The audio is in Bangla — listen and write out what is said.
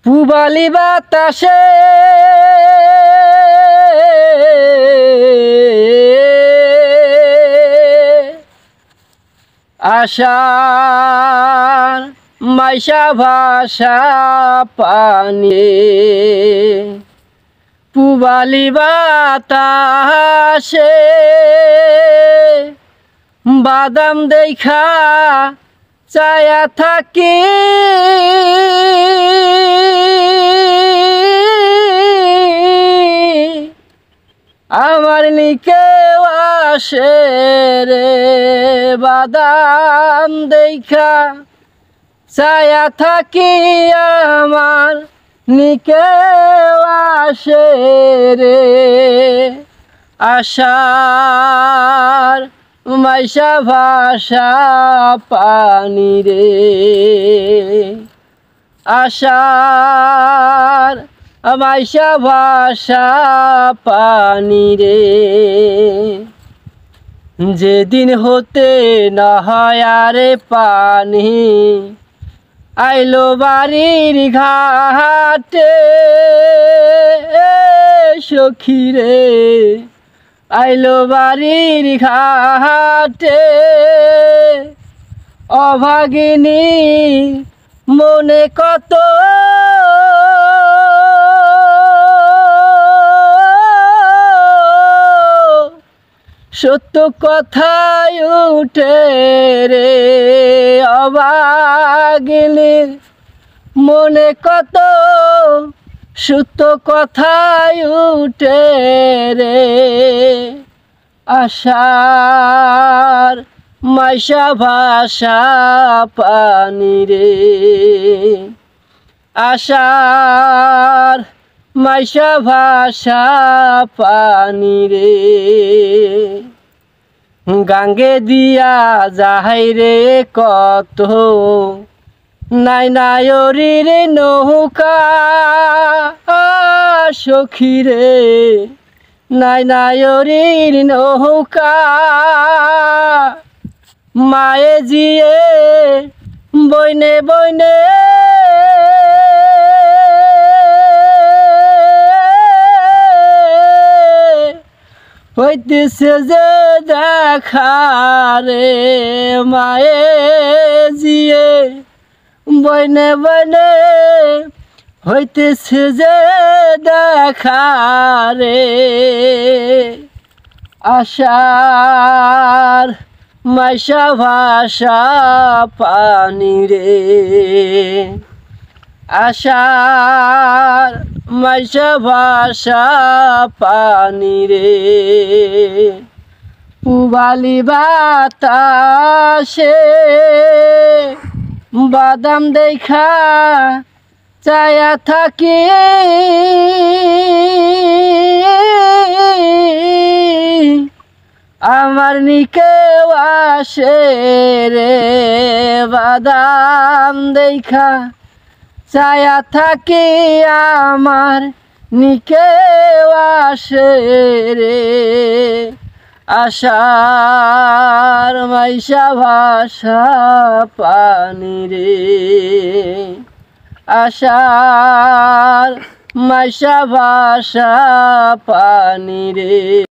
পুবালি বাতাসে আশার মাইশা ভাষা পানি পুবালি বাতাসে বাদাম দেখা চায়া থাকি আমার নিকে আসে রে বাদাম দেখা চায়া থাকি আমার নিকে আসে রে আশার মাইশা ভাষা পানি রে আশার মাইশা ভাষা পানি রে যেদিন হতে না হয় আরে পানি আইলো বাড়ির ঘাটে সখী রে আইলো বাড়ির ঘাটে অভাগিনী মনে কত সত্য কথাই উঠে রে অভাগিনীর মনে কত সত্য কথাই উঠে রে আশার মাইশা ভাষা পানি রে আশার মাইশা ভাষা পানি রে গাঙ্গে দিয়া যাহাই রে কত নাই নায়রির নৌকা সখী রে নাই নায়রির নৌকা মায়ে জিয়ে বইনে বইনে হইতেছে যে দেখা রে মায়ে জিয়ে বইনে বইনে হইতেছে যে দেখা রে আশার মাইশা ভাষা পানি রে আশার মাইশা ভাষা পানি রে পুবালি বাতাসে বাদাম দেখা চায়া থাকি আমার নিকে আসে রে বাদাম দেখা চায়া থাকি আমার নিকে আসে রে আশার মাইশা ভাষা পানি রে আশার মাইশা ভাষা পানি রে।